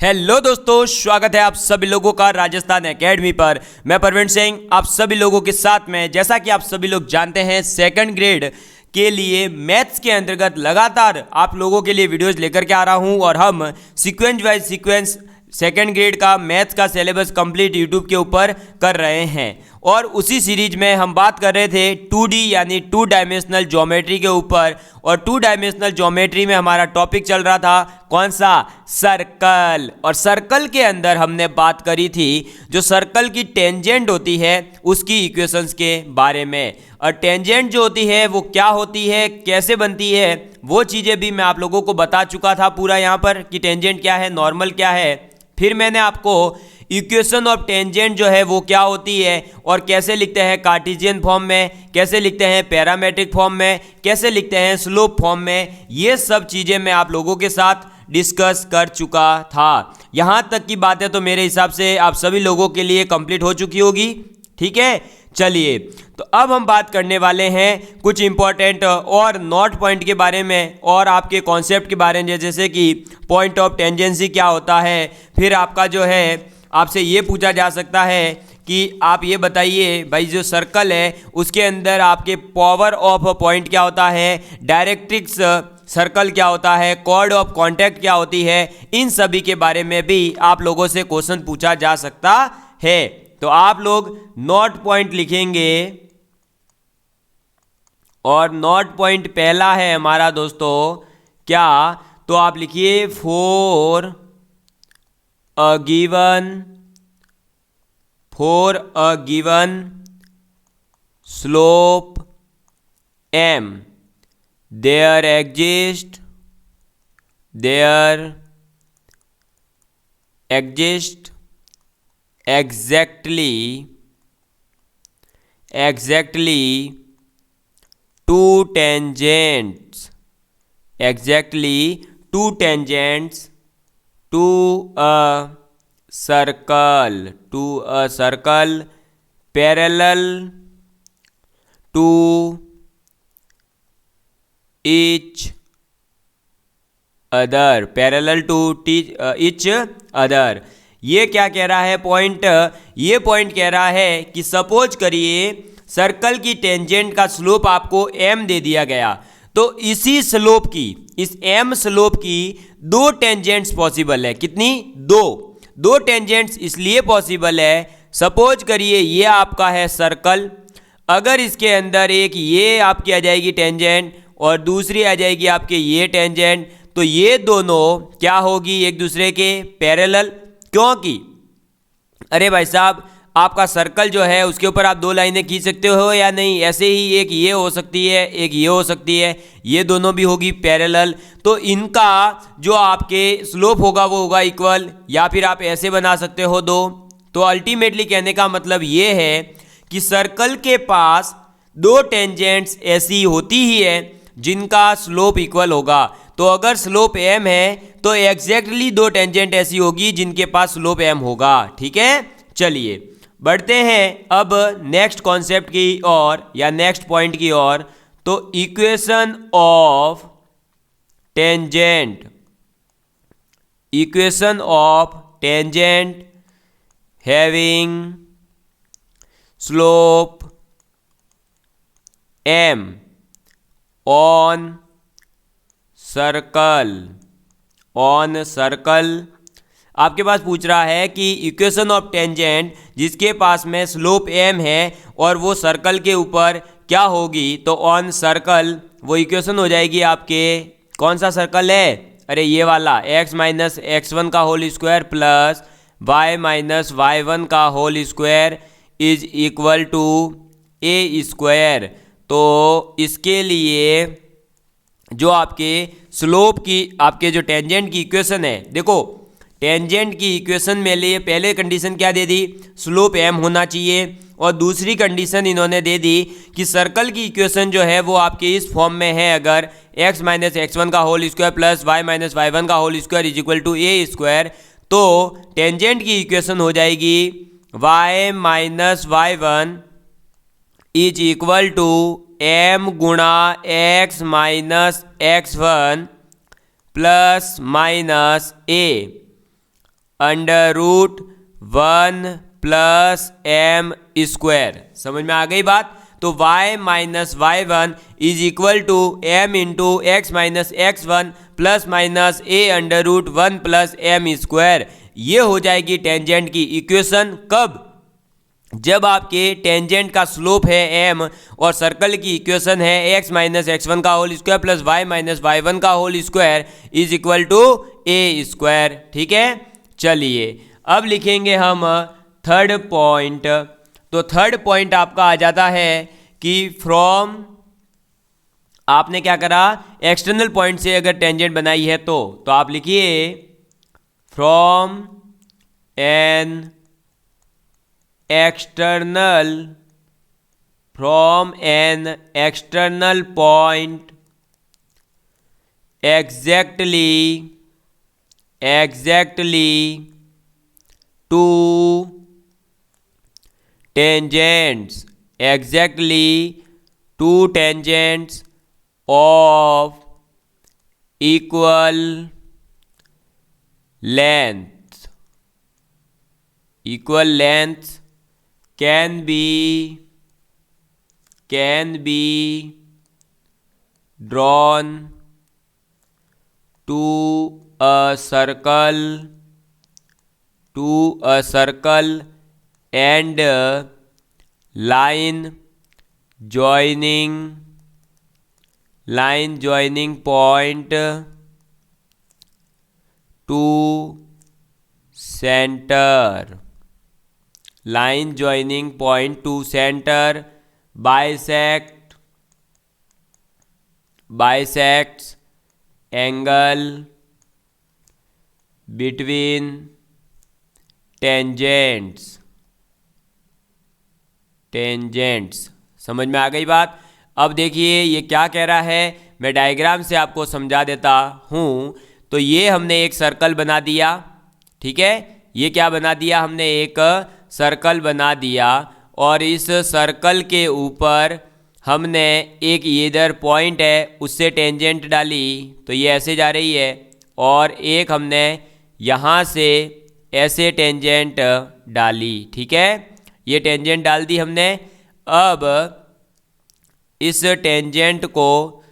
Hello दोस्तों, स्वागत है आप सभी लोगों का राजस्थान एकेडमी पर। मैं परवीन सिंह आप सभी लोगों के साथ में। जैसा कि आप सभी लोग जानते हैं, सेकंड ग्रेड के लिए मैथ्स के अंतर्गत लगातार आप लोगों के लिए वीडियोस लेकर के आ रहा हूं और हम sequence wise sequence second grade का मैथ्स का सिलेबस कंप्लीट यूट्यूब के ऊपर कर रहे हैं। और उसी सीरीज में हम बात कर रहे थे 2D यानी 2 डायमेंशनल ज्योमेट्री के ऊपर। और 2 डायमेंशनल ज्योमेट्री में हमारा टॉपिक चल रहा था कौन सा? सर्कल। और सर्कल के अंदर हमने बात करी थी जो सर्कल की टेंजेंट होती है उसकी इक्वेशंस के बारे में। और टेंजेंट जो होती है वो क्या होती है, कैसे बनती है, वो चीज़ें भी मैं आप लोगों को बता चुका था पूरा यहाँ पर कि टेंजेंट क्या है, नॉर्मल क्या है। फिर मैंने आपको इक्वेशन ऑफ टेंजेंट जो है वो क्या होती है और कैसे लिखते हैं, कार्टेशियन फॉर्म में कैसे लिखते हैं, पैरामेट्रिक फॉर्म में कैसे लिखते हैं, स्लोप फॉर्म में, ये सब चीज़ें मैं आप लोगों के साथ डिस्कस कर चुका था। यहाँ तक की बातें तो मेरे हिसाब से आप सभी लोगों के लिए कंप्लीट हो चुकी होगी। ठीक है, चलिए तो अब हम बात करने वाले हैं कुछ इंपॉर्टेंट और नोट पॉइंट के बारे में और आपके कॉन्सेप्ट के बारे में, जैसे कि पॉइंट ऑफ टेंजेंसी क्या होता है। फिर आपका जो है आपसे ये पूछा जा सकता है कि आप ये बताइए भाई जो सर्कल है उसके अंदर आपके पावर ऑफ पॉइंट क्या होता है, डायरेक्ट्रिक्स सर्कल क्या होता है, कॉर्ड ऑफ कॉन्टैक्ट क्या होती है। इन सभी के बारे में भी आप लोगों से क्वेश्चन पूछा जा सकता है। तो आप लोग नोट पॉइंट लिखेंगे और नोट पॉइंट पहला है हमारा दोस्तों क्या, तो आप लिखिए for a given slope m there exists exactly two tangents to a circle parallel to each other। ये क्या कह रहा है पॉइंट? ये पॉइंट कह रहा है कि सपोज करिए सर्कल की टेंजेंट का स्लोप आपको m दे दिया गया, तो इसी स्लोप की, इस m स्लोप की दो टेंजेंट्स पॉसिबल है। कितनी? दो टेंजेंट्स इसलिए पॉसिबल है, सपोज करिए ये आपका है सर्कल, अगर इसके अंदर एक ये आपकी आ जाएगी टेंजेंट और दूसरी आ जाएगी आपके ये टेंजेंट, तो ये दोनों क्या होगी? एक दूसरे के पैरेलल। क्योंकि अरे भाई साहब आपका सर्कल जो है उसके ऊपर आप दो लाइनें खींच सकते हो या नहीं? ऐसे ही एक ये हो सकती है, एक ये हो सकती है, ये दोनों भी होगी पैरेलल। तो इनका जो आपके स्लोप होगा वो होगा इक्वल, या फिर आप ऐसे बना सकते हो दो। तो अल्टीमेटली कहने का मतलब ये है कि सर्कल के पास दो टेंजेंट्स ऐसी होती ही है जिनका स्लोप इक्वल होगा। तो अगर स्लोप m है तो एग्जैक्टली दो टेंजेंट ऐसी होगी जिनके पास स्लोप m होगा। ठीक है, चलिए बढ़ते हैं अब नेक्स्ट कॉन्सेप्ट की ओर या नेक्स्ट पॉइंट की ओर। तो equation of tangent having slope m on circle आपके पास पूछ रहा है कि इक्वेशन ऑफ टेंजेंट जिसके पास में स्लोप m है और वो सर्कल के ऊपर क्या होगी, तो ऑन सर्कल वो इक्वेशन हो जाएगी आपके, कौन सा सर्कल है? अरे ये वाला, x माइनस x1 का whole square plus y minus y1 का whole square is equal to a square. तो इसके लिए जो आपके स्लोप की, आपके जो टेंजेंट की इक्वेशन है, देखो टेंजेंट की इक्वेशन में लिए पहले कंडीशन क्या दे दी? स्लोप m होना चाहिए। और दूसरी कंडीशन इन्होंने दे दी कि सर्कल की इक्वेशन जो है वो आपके इस फॉर्म में है, अगर x माइनस x1 का whole square plus y minus y1 का whole square is equal to a square, तो टेंजेंट की इक्वेशन हो जाएगी y minus y1 is equal to m गुणा x minus x1 plus minus a। Under root 1+m²। समझ में आ गई बात। तो y minus y1 is equal to m into X minus x1 plus minus a under root 1+m²। ये हो जाएगी टेंजेंट की इक्वेशन। कब? जब आपके टेंजेंट का स्लोप है m और सर्कल की इक्वेशन है x माइनस x1 का whole square plus y minus y1 का whole square is equal to a²। ठीक है, चलिए अब लिखेंगे हम थर्ड पॉइंट। तो थर्ड पॉइंट आपका आ जाता है कि फ्रॉम, आपने क्या करा, एक्सटर्नल पॉइंट से अगर टेंजेंट बनाई है तो आप लिखिए from an external point exactly to tangents of equal length can be drawn to a circle and line joining point to center bisects angle between tangents। समझ में आ गई बात। अब देखिए ये क्या कह रहा है, मैं डायग्राम से आपको समझा देता हूँ। तो ये हमने एक सर्कल बना दिया, ठीक है, ये क्या बना दिया हमने, एक सर्कल बना दिया, और इस सर्कल के ऊपर हमने एक इधर पॉइंट है उससे टेंजेंट डाली, तो ये ऐसे जा रही है, और एक हमने यहाँ से ऐसे टेंजेंट डाली। ठीक है, ये टेंजेंट डाल दी हमने। अब इस टेंजेंट को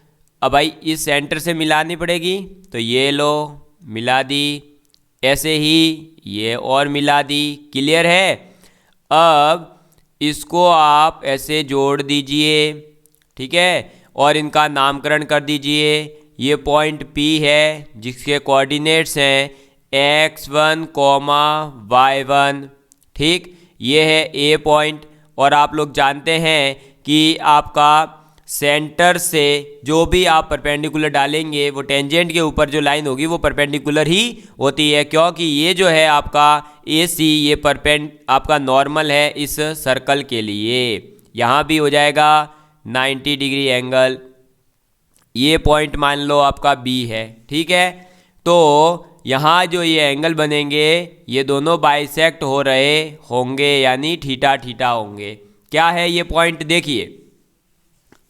अब भाई इस सेंटर से मिलानी पड़ेगी, तो ये लो मिला दी, ऐसे ही ये और मिला दी। क्लियर है? अब इसको आप ऐसे जोड़ दीजिए, ठीक है, और इनका नामकरण कर दीजिए। ये पॉइंट P है जिसके कोऑर्डिनेट्स हैं x1, y1। ठीक, ये है A पॉइंट, और आप लोग जानते हैं कि आपका सेंटर से जो भी आप परपेंडिकुलर डालेंगे वो टेंजेंट के ऊपर जो लाइन होगी वो परपेंडिकुलर ही होती है, क्योंकि ये जो है आपका AC ये आपका नॉर्मल है इस सर्कल के लिए। यहाँ भी हो जाएगा 90 डिग्री एंगल। ये पॉइंट मान लो आपका B है, ठीक है। तो यहाँ जो ये एंगल बनेंगे ये दोनों बाइसेक्ट हो रहे होंगे, यानी थीटा थीटा होंगे। क्या है ये पॉइंट? देखिए,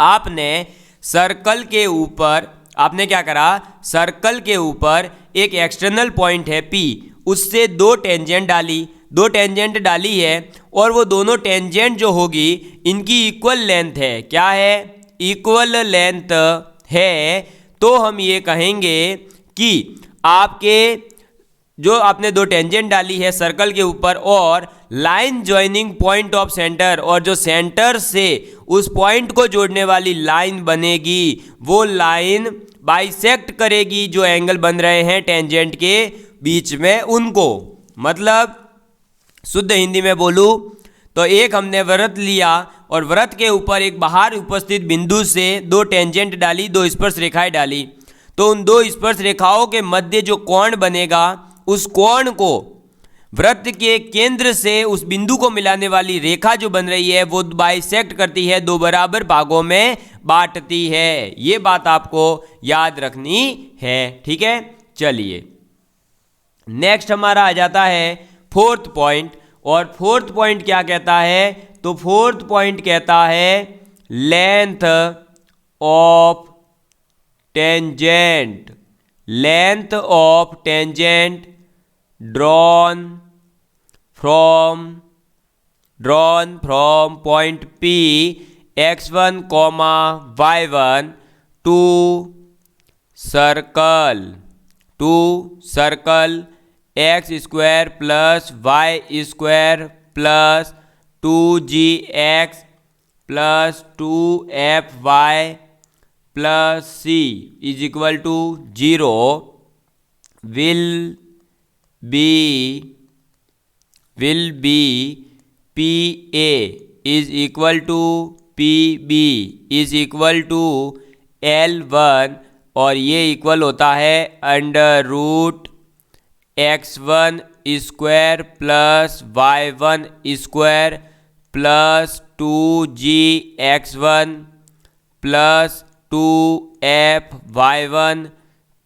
आपने सर्कल के ऊपर आपने क्या करा, सर्कल के ऊपर एक एक्सटर्नल पॉइंट है P, उससे दो टेंजेंट डाली है, और वो दोनों टेंजेंट जो होगी इनकी इक्वल लेंथ है। क्या है? इक्वल लेंथ है। तो हम ये कहेंगे कि आपके जो आपने दो टेंजेंट डाली है सर्कल के ऊपर, और line joining point of centre, और जो सेंटर से उस पॉइंट को जोड़ने वाली लाइन बनेगी, वो लाइन बाइसेक्ट करेगी जो एंगल बन रहे हैं टेंजेंट के बीच में उनको। मतलब शुद्ध हिंदी में बोलूं तो एक हमने वृत्त लिया और वृत्त के ऊपर एक बाहर उपस्थित बिंदु से दो टेंजेंट डाली, दो स्पर्श रेखाएं डाली, तो उन दो स्पर्श रेखाओं के मध्य जो कोण बनेगा उस कोण को वृत्त के केंद्र से उस बिंदु को मिलाने वाली रेखा जो बन रही है वो बाइसेक्ट करती है, दो बराबर भागों में बांटती है। ये बात आपको याद रखनी है, ठीक है। चलिए नेक्स्ट हमारा आ जाता है फोर्थ पॉइंट, और फोर्थ पॉइंट क्या कहता है? तो फोर्थ पॉइंट कहता है length of tangent drawn from point P x1, y1 to circle x square plus y square plus 2gx plus 2fy plus c is equal to 0 will be PA is equal to PB is equal to L1 और ये equal होता है under root x1 square plus y1 square plus 2gx1 plus 2fy1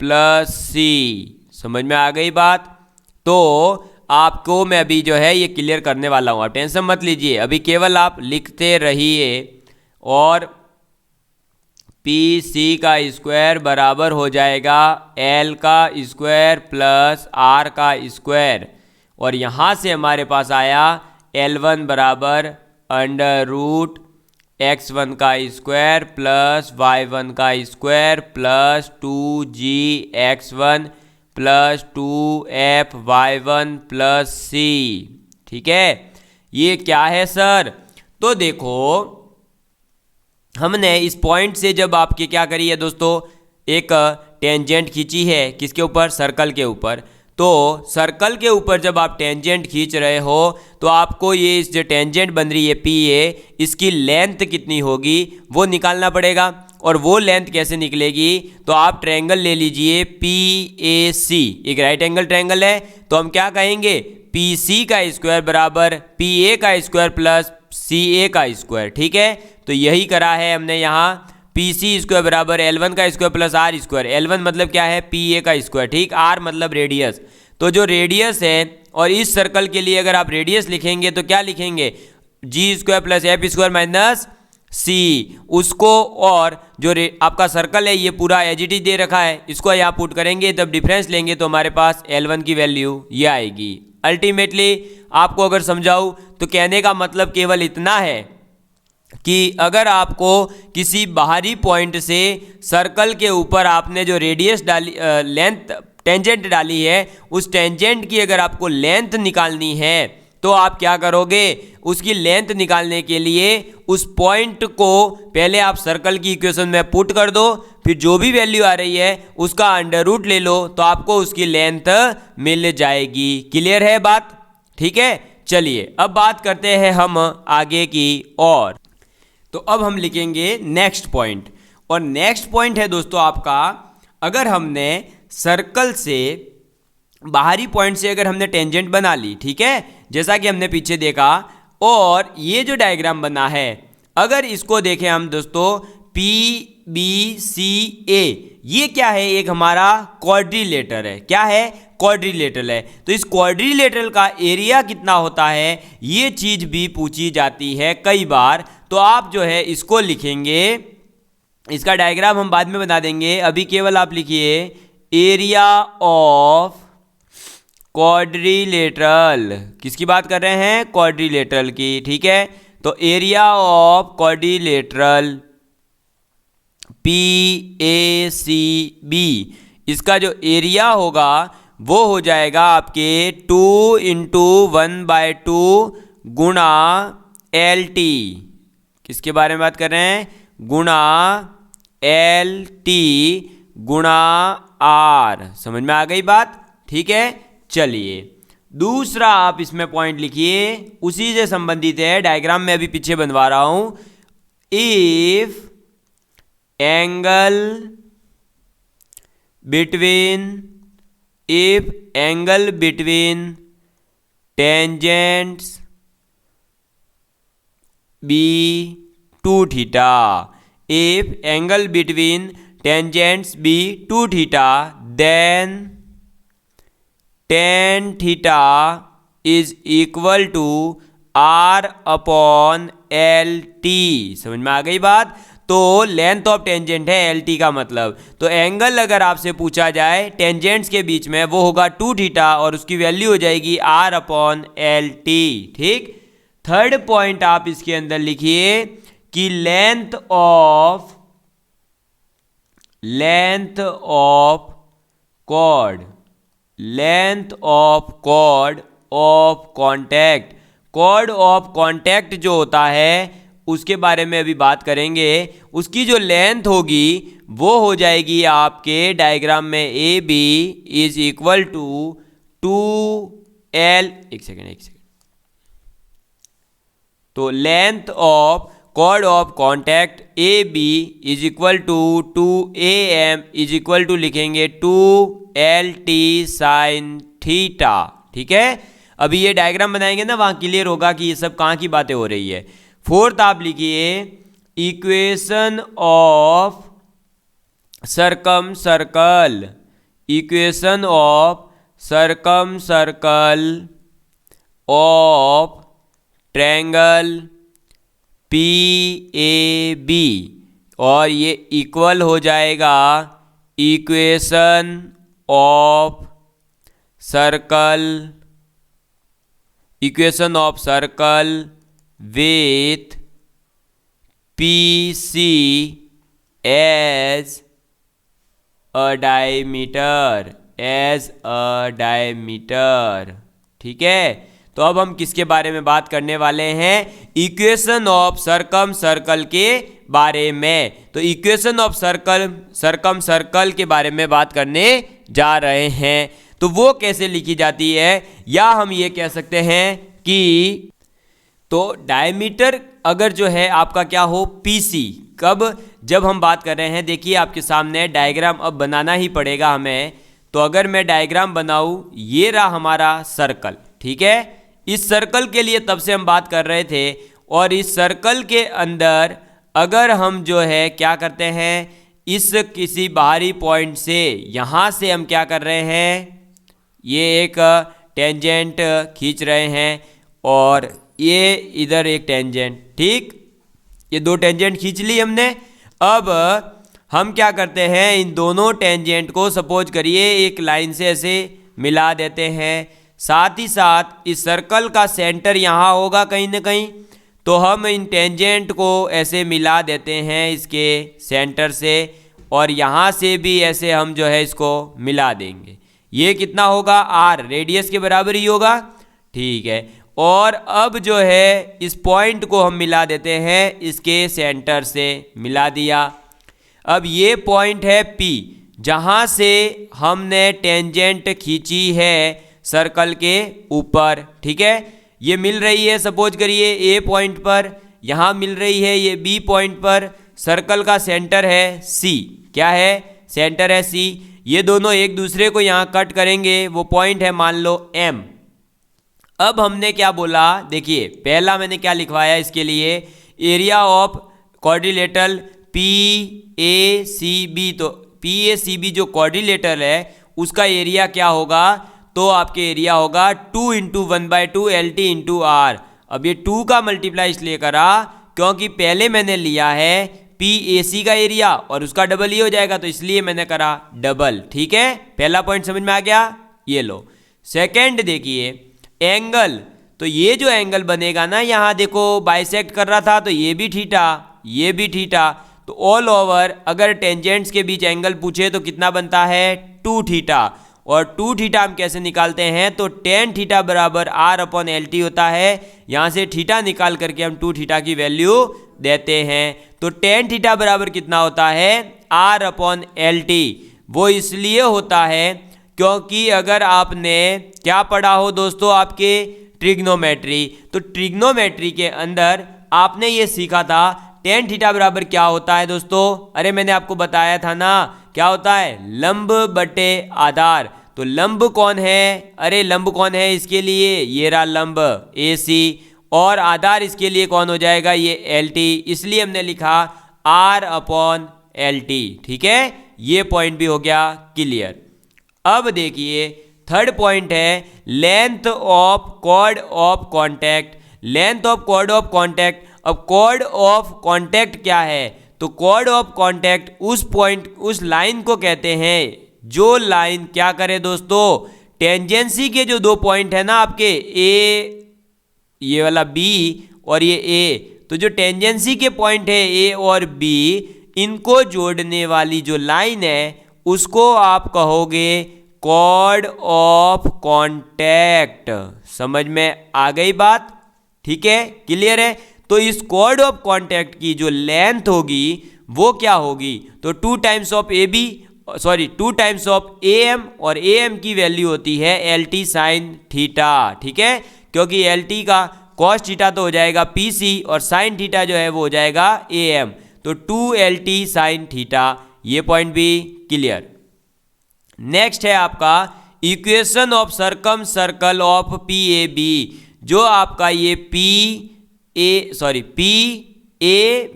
plus c। समझ में आ गई बात? तो आपको मैं अभी जो है ये क्लियर करने वाला हूँ, आप टेंशन मत लीजिए। अभी केवल आप लिखते रहिए और पी सी का स्क्वायर बराबर हो जाएगा एल का स्क्वायर प्लस आर का स्क्वायर, और यहाँ से हमारे पास आया L1 बराबर अंडर रूट x1 का स्क्वायर प्लस y1 का square plus 2gx1 plus 2fy1 plus c। ठीक है, ये क्या है सर? तो देखो हमने इस पॉइंट से जब आपके क्या करी है दोस्तों, एक टेंजेंट खींची है किसके ऊपर? सर्कल के ऊपर। तो सर्कल के ऊपर जब आप टेंजेंट खींच रहे हो तो आपको ये इस जो टेंजेंट बन रही है पी ए, इसकी लेंथ कितनी होगी वो निकालना पड़ेगा। और वो लेंथ कैसे निकलेगी? तो आप ट्रायंगल ले लीजिए पी ए सी, एक राइट एंगल ट्रायंगल है, तो हम क्या कहेंगे पी सी का स्क्वायर बराबर पी ए का स्क्वायर प्लस सी ए का स्क्वायर। ठीक है, तो यही करा है हमने यहाँ। पी सी स्क्वायर बराबर L1 का square plus are square. L1 मतलब क्या है? पी ए का स्क्वायर। ठीक, आर मतलब रेडियस। तो जो रेडियस है, और इस सर्कल के लिए अगर आप रेडियस लिखेंगे तो क्या लिखेंगे? G square plus F square minus C उसको, और जो आपका सर्कल है ये पूरा एजिटी दे रखा है, इसको यहाँ पुट करेंगे तब डिफरेंस लेंगे तो हमारे पास L1 की वैल्यू ये आएगी। अल्टीमेटली आपको अगर समझाऊँ तो कहने का मतलब केवल इतना है कि अगर आपको किसी बाहरी पॉइंट से सर्कल के ऊपर आपने जो रेडियस डाली, लेंथ टेंजेंट डाली है, उस टेंजेंट की अगर आपको लेंथ निकालनी है तो आप क्या करोगे? उसकी लेंथ निकालने के लिए उस पॉइंट को पहले आप सर्कल की इक्वेशन में पुट कर दो, फिर जो भी वैल्यू आ रही है उसका अंडर रूट ले लो तो आपको उसकी लेंथ मिल जाएगी। क्लियर है बात? ठीक है, चलिए अब बात करते हैं हम आगे की और। तो अब हम लिखेंगे नेक्स्ट पॉइंट, और नेक्स्ट पॉइंट है दोस्तों आपका, अगर हमने सर्कल से बाहरी पॉइंट से अगर हमने टेंजेंट बना ली, ठीक है, जैसा कि हमने पीछे देखा, और ये जो डायग्राम बना है अगर इसको देखें हम दोस्तों पी बी सी ए, ये क्या है? एक हमारा क्वाड्रिलेटरल है। क्या है? क्वाड्रिलेटरल है। तो इस क्वाड्रिलेटरल का एरिया कितना होता है ये चीज भी पूछी जाती है कई बार। तो आप जो है इसको लिखेंगे, इसका डायग्राम हम बाद में बना देंगे, अभी केवल आप लिखिए एरिया ऑफ क्वाड्रिलेटरल। किसकी बात कर रहे हैं? क्वाड्रिलेटरल की। ठीक है, तो area of quadrilateral P A C B, इसका जो एरिया होगा वो हो जाएगा आपके 2 × 1/2 गुणा एल टी। किसके बारे में बात कर रहे हैं? गुणा एल टी गुणा आर। समझ में आ गई बात? ठीक है, चलिए दूसरा आप इसमें पॉइंट लिखिए, उसी से संबंधित है, डायग्राम में अभी पीछे बनवा रहा हूं। If angle between tangents be 2 theta, if angle between tangents be 2 theta, then tan theta is equal to r upon lt। समझ में आ गई बात? तो लेंथ ऑफ टेंजेंट है एल टी का मतलब। तो एंगल अगर आपसे पूछा जाए टेंजेंट्स के बीच में वो होगा 2 थीटा और उसकी वैल्यू हो जाएगी आर अपॉन एल टी। ठीक, थर्ड पॉइंट आप इसके अंदर लिखिए कि length of chord, length of chord of contact, chord of contact जो होता है उसके बारे में अभी बात करेंगे। उसकी जो लेंथ होगी वो हो जाएगी आपके डायग्राम में A B is equal to 2L, एक सेकेंड, तो length of chord of contact A B is equal to 2AM is equal to लिखेंगे 2LT साइन थीटा। ठीक है, अभी ये डायग्राम बनाएंगे ना, वहां क्लियर होगा कि ये सब कहाँ की बातें हो रही है। फोर्थ आप लिखिए equation of circumcircle, equation of circumcircle of triangle PAB, और ये इक्वल हो जाएगा equation of circle, equation of circle with PC as a diameter, as a diameter. ठीक है, तो अब हम किसके बारे में बात करने वाले हैं? इक्वेशन ऑफ सर्कम सर्कल के बारे में। तो इक्वेशन ऑफ सर्कम सर्कल के बारे में बात करने जा रहे हैं। तो वो कैसे लिखी जाती है, या हम ये कह सकते हैं कि तो डायमीटर अगर जो है आपका क्या हो PC, कब, जब हम बात कर रहे हैं, देखिए आपके सामने डायग्राम अब बनाना ही पड़ेगा हमें। तो अगर मैं डायग्राम बनाऊं, ये रहा हमारा सर्कल। ठीक है, इस सर्कल के लिए तब से हम बात कर रहे थे, और इस सर्कल के अंदर अगर हम जो है क्या करते हैं, इस किसी बाहरी पॉइंट से, यहाँ से हम क्या कर रहे हैं, ये एक टेंजेंट खींच रहे हैं और ये इधर एक टेंजेंट। ठीक, ये दो टेंजेंट खींच ली हमने। अब हम क्या करते हैं, इन दोनों टेंजेंट को सपोज करिए एक लाइन से ऐसे मिला देते हैं। साथ ही साथ इस सर्कल का सेंटर यहाँ होगा कहीं ना कहीं, तो हम इन टेंजेंट को ऐसे मिला देते हैं इसके सेंटर से, और यहाँ से भी ऐसे हम जो है इसको मिला देंगे। ये कितना होगा, R, रेडियस के बराबर ही होगा। ठीक है, और अब जो है इस पॉइंट को हम मिला देते हैं इसके सेंटर से, मिला दिया। अब ये पॉइंट है P, जहाँ से हमने टेंजेंट खींची है सर्कल के ऊपर। ठीक है, ये मिल रही है सपोज करिए A पॉइंट पर, यहाँ मिल रही है ये B पॉइंट पर। सर्कल का सेंटर है C, क्या है, सेंटर है C। ये दोनों एक दूसरे को यहाँ कट करेंगे, वो पॉइंट है मान लो M। अब हमने क्या बोला, देखिए पहला मैंने क्या लिखवाया इसके लिए, एरिया ऑफ क्वाड्रिलेटरल PACB। तो PACB जो क्वाड्रिलेटरल है उसका एरिया क्या होगा, तो आपके एरिया होगा 2 × 1/2 LT × R। अब ये 2 का मल्टीप्लाई इसलिए करा क्योंकि पहले मैंने लिया है PAC का एरिया और उसका डबल ही हो जाएगा, तो इसलिए मैंने करा डबल। ठीक है, पहला पॉइंट समझ में आ गया, ये लो। सेकंड देखिए एंगल, तो ये जो एंगल बनेगा ना, यहाँ देखो बाइसेक्ट कर रहा था, तो ये भी थीटा, ये भी थीटा। तो ऑल ओवर अगर टेंजेंट्स के बीच एंगल पूछे तो कितना बनता है, 2 थीटा। और 2 थीटा हम कैसे निकालते हैं, तो tan थीटा बराबर R/LT होता है। यहाँ से थीटा निकाल करके हम 2 थीटा की वैल्यू देते हैं। तो tan थीटा बराबर कितना होता है, R/LT। वो इसलिए होता है क्योंकि अगर आपने क्या पढ़ा हो दोस्तों, आपके ट्रिग्नोमेट्री, तो ट्रिग्नोमेट्री के अंदर आपने ये सीखा था tan थीटा बराबर क्या होता है दोस्तों। अरे मैंने आपको बताया था ना, क्या होता है, लंब बटे आधार। तो लंब कौन है, अरे लंब कौन है इसके लिए, ये रहा लंब AC, और आधार इसके लिए कौन हो जाएगा, ये LT। इसलिए हमने लिखा R/LT। ठीक है, ये पॉइंट भी हो गया क्लियर। अब देखिए थर्ड पॉइंट है length of chord of contact, length of chord of contact. अब कॉर्ड ऑफ कॉन्टैक्ट क्या है, तो कॉर्ड ऑफ कांटेक्ट उस पॉइंट, उस लाइन को कहते हैं जो लाइन क्या करे दोस्तों, टेंजेंसी के जो दो पॉइंट है ना आपके, ए ये वाला बी और ये ए, तो जो टेंजेंसी के पॉइंट है ए और बी, इनको जोड़ने वाली जो लाइन है उसको आप कहोगे कॉर्ड ऑफ कांटेक्ट। समझ में आ गई बात? ठीक है, क्लियर है? तो इस कॉर्ड ऑफ कांटेक्ट की जो लेंथ होगी वो क्या होगी, तो 2 times of A B, sorry 2 times of A M, और ए एम की वैल्यू होती है एल टी साइन थीटा। ठीक है, क्योंकि एल टी का कॉस थीटा तो हो जाएगा पी सी और साइन थीटा जो है वो हो जाएगा ए एम, तो 2 एल टी साइन थीटा। ये पॉइंट भी क्लियर। नेक्स्ट है आपका equation of circumcircle of P A B, जो आपका ये पी ए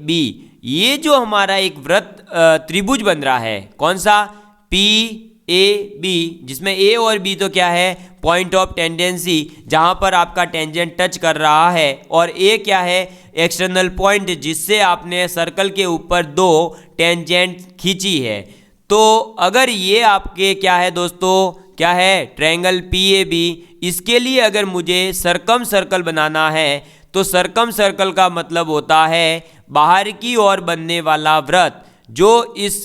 बी, ये जो हमारा एक वृत्त त्रिभुज बन रहा है, कौन सा, पी ए बी, जिसमें ए और बी तो क्या है, पॉइंट ऑफ टेंडेंसी, जहां पर आपका टेंजेंट टच कर रहा है, और ए क्या है, एक्सटर्नल पॉइंट, जिससे आपने सर्कल के ऊपर 2 टेंजेंट खींची है। तो अगर ये आपके क्या है दोस्तों, क्या है, ट्रायंगल पी ए बी, इसके लिए अगर मुझे सर्कम सर्कल बनाना है, तो सर्कम सर्कल का मतलब होता है बाहर की ओर बनने वाला वृत्त, जो इस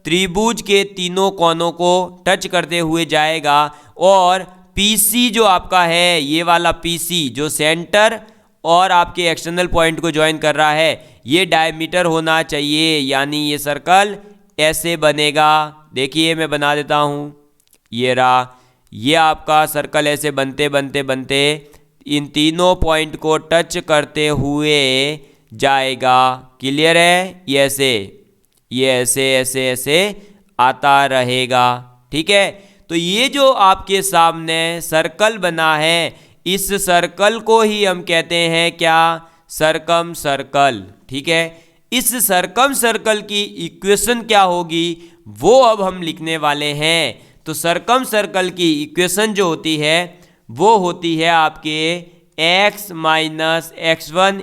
त्रिभुज के तीनों कोनों को टच करते हुए जाएगा, और पीसी जो आपका है, ये वाला पीसी जो सेंटर और आपके एक्सटर्नल पॉइंट को ज्वाइन कर रहा है, ये डायमीटर होना चाहिए, यानी ये सर्कल ऐसे बनेगा। देखिए मैं बना देता हूँ, ये रहा, ये आपका सर्कल ऐसे बनते बनते बनते इन तीनों पॉइंट को टच करते हुए जाएगा। क्लियर है? ये ऐसे ऐसे ऐसे आता रहेगा। ठीक है, तो ये जो आपके सामने सर्कल बना है, इस सर्कल को ही हम कहते हैं क्या, सर्कम सर्कल। ठीक है, इस सर्कम सर्कल की इक्वेशन क्या होगी वो अब हम लिखने वाले हैं। तो सर्कम सर्कल की इक्वेशन जो होती है वो होती है आपके x minus x1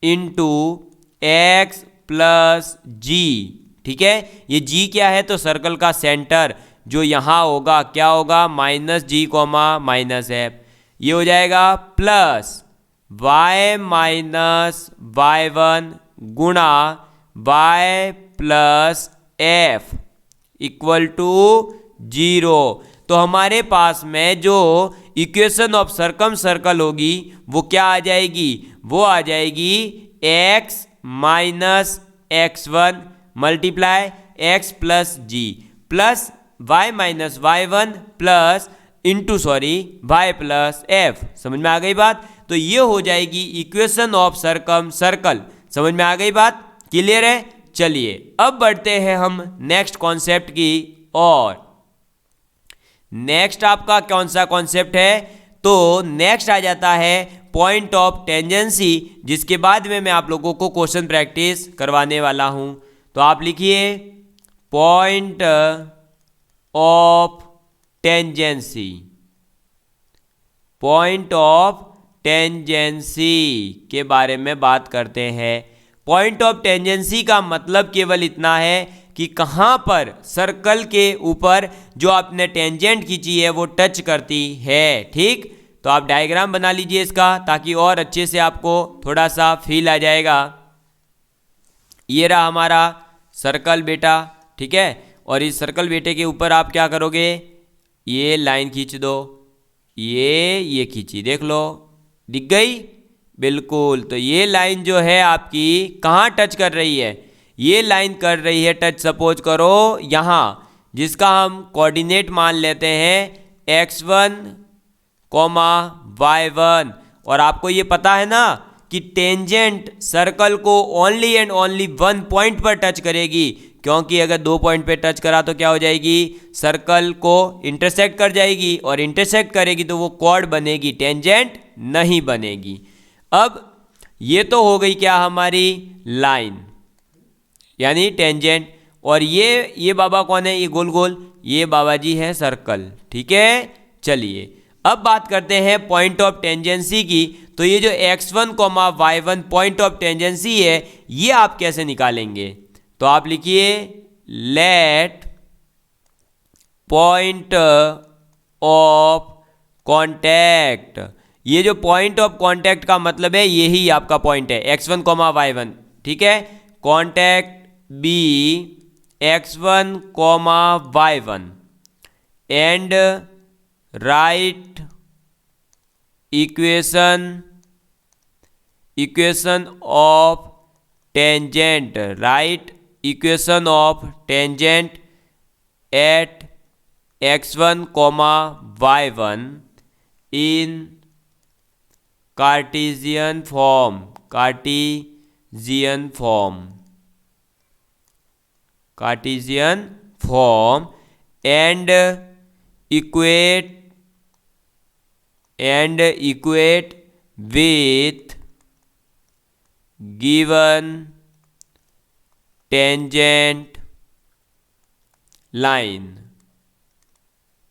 into X plus G. ठीक है, ये g क्या है, तो सर्कल का सेंटर जो यहाँ होगा क्या होगा, minus G comma minus F, ये हो जाएगा प्लस y माइनस y1 गुणा y plus F equal to 0। तो हमारे पास में जो इक्वेशन ऑफ सर्कम सर्कल होगी वो क्या आ जाएगी, वो आ जाएगी x minus x1 multiply x plus G plus y minus y1 plus into y plus f। समझ में आ गई बात? तो ये हो जाएगी इक्वेशन ऑफ सर्कम सर्कल। समझ में आ गई बात? क्लियर है? चलिए अब बढ़ते हैं हम नेक्स्ट कॉन्सेप्ट की और। नेक्स्ट आपका कौन सा कॉन्सेप्ट है, तो नेक्स्ट आ जाता है पॉइंट ऑफ टेंजेंसी, जिसके बाद में मैं आप लोगों को क्वेश्चन प्रैक्टिस करवाने वाला हूं। तो आप लिखिए point of tangency. Point of tangency के बारे में बात करते हैं। पॉइंट ऑफ टेंजेंसी का मतलब केवल इतना है कि कहाँ पर सर्कल के ऊपर जो आपने टेंजेंट खींची है वो टच करती है। ठीक, तो आप डायग्राम बना लीजिए इसका, ताकि और अच्छे से आपको थोड़ा सा फील आ जाएगा। ये रहा हमारा सर्कल बेटा। ठीक है, और इस सर्कल बेटे के ऊपर आप क्या करोगे, ये लाइन खींच दो, ये खींची, देख लो दिख गई, बिल्कुल। तो ये लाइन जो है आपकी कहाँ टच कर रही है, ये लाइन कर रही है टच, सपोज करो यहाँ, जिसका हम कोऑर्डिनेट मान लेते हैं x1 कोमा y1। और आपको ये पता है ना कि टेंजेंट सर्कल को ओनली एंड ओनली 1 पॉइंट पर टच करेगी, क्योंकि अगर 2 पॉइंट पे टच करा तो क्या हो जाएगी, सर्कल को इंटरसेक्ट कर जाएगी, और इंटरसेक्ट करेगी तो वो कॉर्ड बनेगी, टेंजेंट नहीं बनेगी। अब ये तो हो गई क्या हमारी लाइन, यानी टेंजेंट। और ये बाबा कौन है, ये गोल गोल, ये बाबा जी है सर्कल। ठीक है, चलिए अब बात करते हैं पॉइंट ऑफ टेंजेंसी की। तो ये जो x1 comma y1 point of tangency है ये आप कैसे निकालेंगे? तो आप लिखिए लेट पॉइंट ऑफ कांटेक्ट। ये जो पॉइंट ऑफ कांटेक्ट का मतलब है यही आपका पॉइंट है x1 कॉमा y1, ठीक है। Contact B x1 comma y1 and right equation of tangent, right equation of tangent at x1 comma y1 in Cartesian form and equate with given tangent line,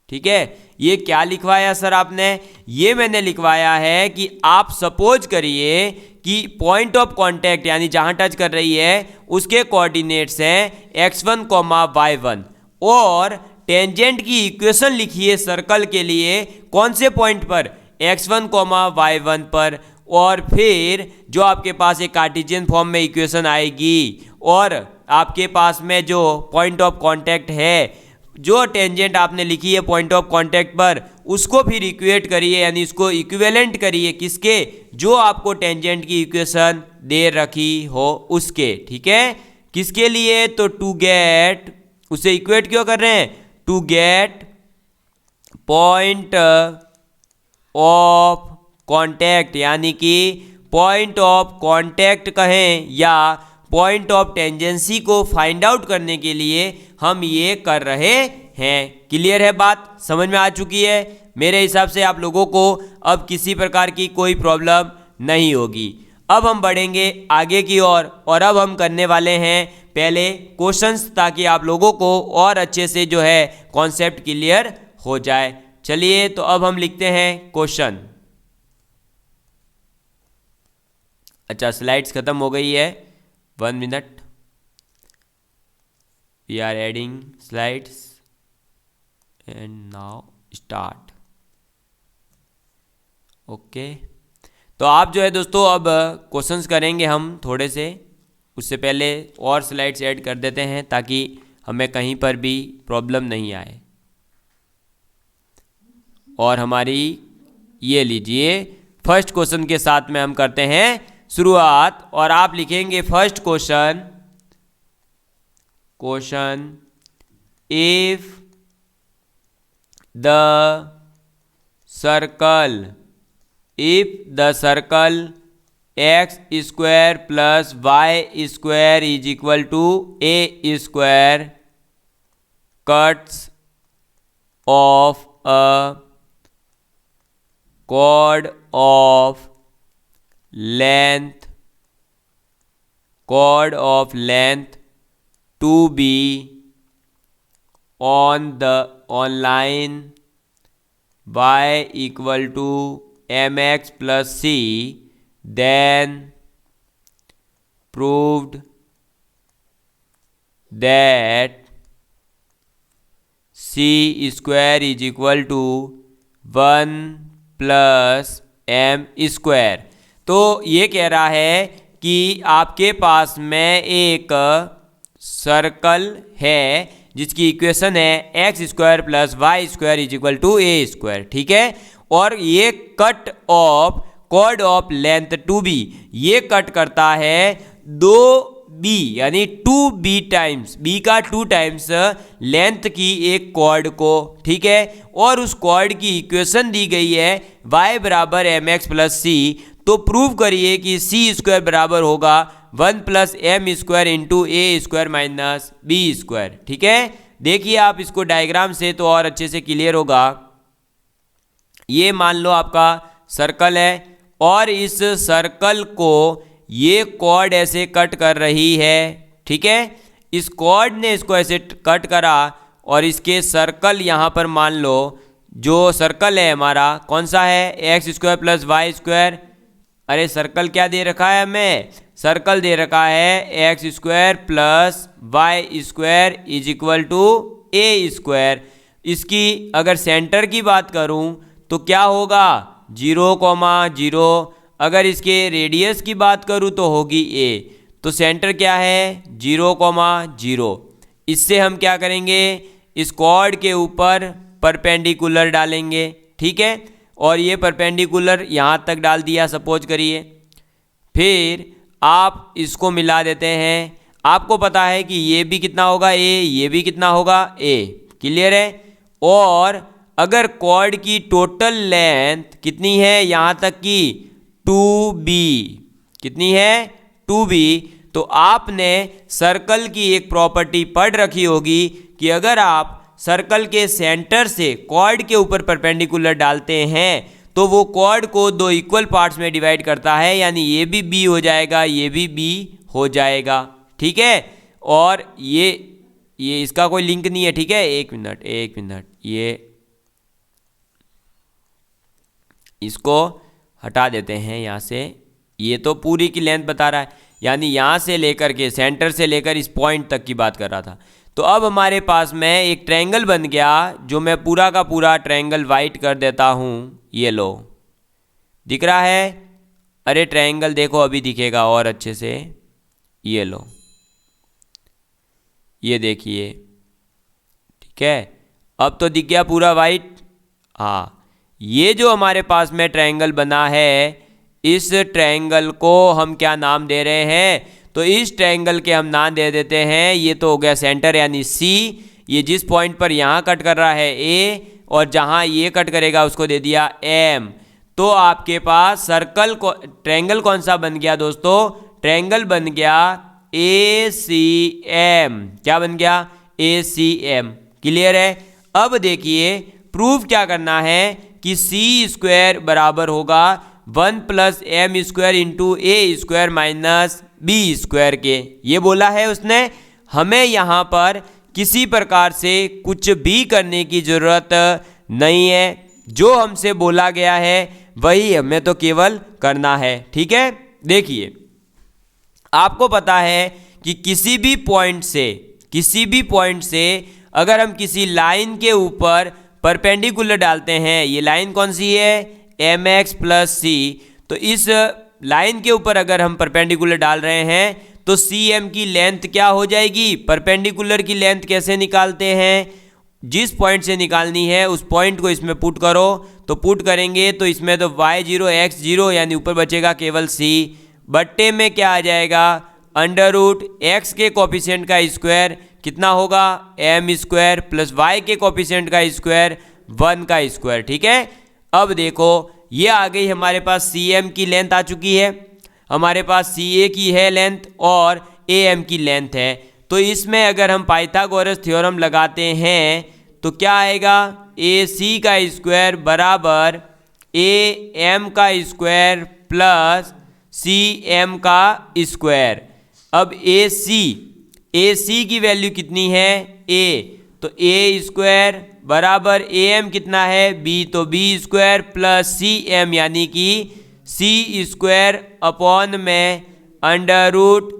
ठीक है। ये क्या लिखवाया sir आपने? ये मैंने लिखवाया है कि आप सपोज करिए कि पॉइंट ऑफ कांटेक्ट यानी जहां टच कर रही है उसके कोऑर्डिनेट्स हैं x1 कॉमा y1 और टेंजेंट की इक्वेशन लिखिए सर्कल के लिए कौन से पॉइंट पर? x1 कॉमा y1 पर। और फिर जो आपके पास एक कार्टेशियन फॉर्म में इक्वेशन आएगी और आपके पास में जो पॉइंट ऑफ कांटेक्ट है, जो टेंजेंट आपने लिखी है पॉइंट ऑफ कांटेक्ट पर, उसको फिर इक्वेट करिए यानी इसको इक्विवेलेंट करिए किसके? जो आपको टेंजेंट की इक्वेशन दे रखी हो उसके, ठीक है। किसके लिए? तो टू गेट, उसे इक्वेट क्यों कर रहे हैं? To get point of contact, यानी कि पॉइंट ऑफ कांटेक्ट कहें या पॉइंट ऑफ टेंजेंसी को फाइंड आउट करने के लिए हम ये कर रहे हैं। क्लियर है बात? समझ में आ चुकी है? मेरे हिसाब से आप लोगों को अब किसी प्रकार की कोई प्रॉब्लम नहीं होगी। अब हम बढ़ेंगे आगे की ओर और अब हम करने वाले हैं पहले क्वेश्चंस, ताकि आप लोगों को और अच्छे से जो है कॉन्सेप्ट क्लियर हो जाए। चलिए तो अब हम लिखते हैं क्वेश्चन। अच्छा, स्लाइड्स खत्म हो गई है, 1 minute, we are adding slides and now start. Okay, तो आप जो है दोस्तों अब क्वेश्चंस करेंगे हम थोड़े से, उससे पहले और स्लाइड्स ऐड कर देते हैं ताकि हमें कहीं पर भी प्रॉब्लम नहीं आए। और हमारी ये लीजिए फर्स्ट क्वेश्चन के साथ में हम करते हैं शुरुआत। और आप लिखेंगे first question if the circle x square plus y square is equal to a square cuts off a chord of length to be on line y equal to mx plus c, then proved that c square is equal to 1 plus m square. तो ये कह रहा है कि आपके पास में एक circle है जिसकी इक्वेशन है x square plus Y square is equal to a square, ठीक है। और ये cut off chord of length two B, ये कट करता है 2b यानी 2b टाइम्स, b का 2 टाइम्स लेंथ की एक कॉर्ड को, ठीक है। और उस कॉर्ड की इक्वेशन दी गई है y बराबर एम एक्स प्लस सी। तो प्रूव करिए कि c स्क्वायर बराबर होगा 1 प्लस एम स्क्वायर इंटू ए स्क्वायर माइनस बी स्क्वायर, ठीक है। देखिए आप इसको डायग्राम से तो और अच्छे से क्लियर होगा। ये मान लो आपका सर्कल है और इस सर्कल को ये कॉर्ड ऐसे कट कर रही है, ठीक है। इस कॉर्ड ने इसको ऐसे कट करा और इसके सर्कल यहाँ पर मान लो जो सर्कल है हमारा कौन सा है, X square plus Y square, अरे सर्कल क्या दे रखा है हमें, सर्कल दे रखा है X square plus Y square is equal to A square. इसकी अगर सेंटर की बात करूं तो क्या होगा 0,0। अगर इसके रेडियस की बात करूं तो होगी ए। तो सेंटर क्या है 0,0। इससे हम क्या करेंगे, इस कॉर्ड के ऊपर परपेंडिकुलर डालेंगे, ठीक है। और ये परपेंडिकुलर यहाँ तक डाल दिया सपोज करिए। फिर आप इसको मिला देते हैं। आपको पता है कि ये भी कितना होगा ए, ये भी कितना होगा ए, क्लियर है। और अगर कॉर्ड की टोटल लेंथ कितनी है यहाँ तक की 2b, कितनी है 2b, तो आपने सर्कल की एक प्रॉपर्टी पढ़ रखी होगी कि अगर आप सर्कल के सेंटर से कॉर्ड के ऊपर परपेंडिकुलर डालते हैं तो वो कॉर्ड को दो इक्वल पार्ट्स में डिवाइड करता है, यानी ये भी b हो जाएगा, ये भी b हो जाएगा, ठीक है। और ये इसका कोई लिंक नहीं है, ठीक है। एक मिनट ये इसको हटा देते हैं यहाँ से। ये तो पूरी की लेंथ बता रहा है, यानी यहाँ से लेकर के सेंटर से लेकर इस पॉइंट तक की बात कर रहा था। तो अब हमारे पास में एक ट्रायंगल बन गया, जो मैं पूरा का पूरा ट्रायंगल वाइट कर देता हूँ। ये लो, दिख रहा है। अरे ट्रायंगल देखो अभी दिखेगा और अच्छे से। ये लो, ये देखिए, ठीक है। अब तो दिख गया पूरा वाइट। हाँ, ये जो हमारे पास में ट्रायंगल बना है, इस ट्रायंगल को हम क्या नाम दे रहे हैं, तो इस ट्रायंगल के हम नाम दे देते हैं, ये तो हो गया सेंटर यानी सी। ये जिस पॉइंट पर यहाँ कट कर रहा है ए, और जहाँ ये कट करेगा उसको दे दिया एम। तो आपके पास सर्कल को ट्रायंगल कौन सा बन गया दोस्तों, ट्रायंगल बन गया ए सी एम। क्या बन गया, ए सी एम, क्लियर है। अब देखिए प्रूफ क्या करना है कि सी स्क्वायर बराबर होगा 1 प्लस एम स्क्वायर इंटू ए स्क्वायर माइनस बी स्क्वायर के। ये बोला है उसने। हमें यहाँ पर किसी प्रकार से कुछ भी करने की ज़रूरत नहीं है, जो हमसे बोला गया है वही हमें तो केवल करना है, ठीक है। देखिए आपको पता है कि किसी भी पॉइंट से अगर हम किसी लाइन के ऊपर परपेंडिकुलर डालते हैं, ये लाइन कौन सी है एम एक्स प्लस सी, तो इस लाइन के ऊपर अगर हम परपेंडिकुलर डाल रहे हैं तो सी एम की लेंथ क्या हो जाएगी, परपेंडिकुलर की लेंथ कैसे निकालते हैं, जिस पॉइंट से निकालनी है उस पॉइंट को इसमें पुट करो। तो पुट करेंगे तो इसमें तो y0 x0 यानी ऊपर बचेगा केवल c, बट्टे में क्या आ जाएगा अंडर रूट एक्स के कोफिशिएंट का स्क्वायर कितना होगा एम स्क्वायर प्लस वाई के कोफिशिएंट का स्क्वायर 1 का स्क्वायर, ठीक है। अब देखो ये आ गई हमारे पास सी एम की लेंथ आ चुकी है, हमारे पास सी ए की है लेंथ और ए एम की लेंथ है। तो इसमें अगर हम पाइथागोरस थ्योरम लगाते हैं तो क्या आएगा ए सी का स्क्वायर बराबर ए एम का स्क्वायर प्लस सी एम का स्क्वायर। अब ए सी की वैल्यू कितनी है ए, तो ए स्क्वायर बराबर ए एम कितना है बी, तो B square plus C M यानी कि सी स्क्वायर अपॉन में under root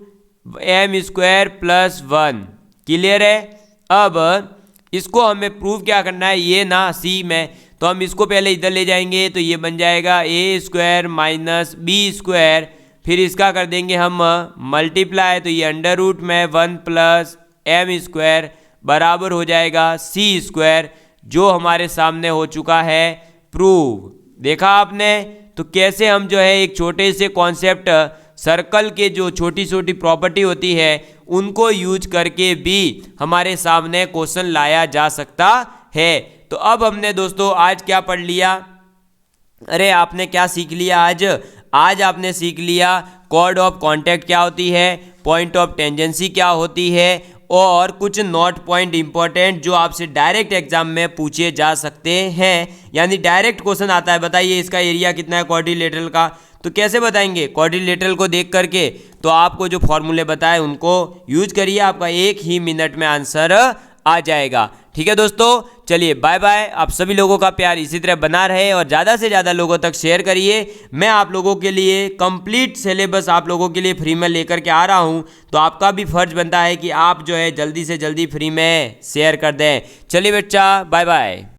M square plus 1, clear है। अब इसको हमें प्रूव क्या करना है, ये ना सी में, तो हम इसको पहले इधर ले जाएंगे तो ये बन जाएगा ए स्क्वायर माइनस बी स्क्वायर, फिर इसका कर देंगे हम मल्टीप्लाई, तो ये अंडर रूट में 1 प्लस एम स्क्वायर बराबर हो जाएगा सी स्क्वायर, जो हमारे सामने हो चुका है प्रूव। देखा आपने, तो कैसे हम जो है एक छोटे से कॉन्सेप्ट सर्कल के जो छोटी छोटी प्रॉपर्टी होती है उनको यूज करके भी हमारे सामने क्वेश्चन लाया जा सकता है। तो अब हमने दोस्तों आज क्या पढ़ लिया, अरे आपने क्या सीख लिया आज आपने सीख लिया कॉर्ड ऑफ कांटेक्ट क्या होती है, पॉइंट ऑफ टेंजेंसी क्या होती है, और कुछ नोट पॉइंट इंपॉर्टेंट जो आपसे डायरेक्ट एग्जाम में पूछे जा सकते हैं, यानी डायरेक्ट क्वेश्चन आता है बताइए इसका एरिया कितना है क्वाड्रिलेटरल का, तो कैसे बताएंगे क्वाड्रिलेटरल को देख करके, तो आपको जो फॉर्मूले बताए उनको यूज करिए, आपका 1 ही मिनट में आंसर आ जाएगा। ठीक है दोस्तों, चलिए बाय बाय। आप सभी लोगों का प्यार इसी तरह बना रहे और ज़्यादा से ज़्यादा लोगों तक शेयर करिए। मैं आप लोगों के लिए कंप्लीट सिलेबस आप लोगों के लिए फ्री में लेकर के आ रहा हूं, तो आपका भी फर्ज बनता है कि आप जो है जल्दी से जल्दी फ्री में शेयर कर दें। चलिए बच्चा, बाय बाय।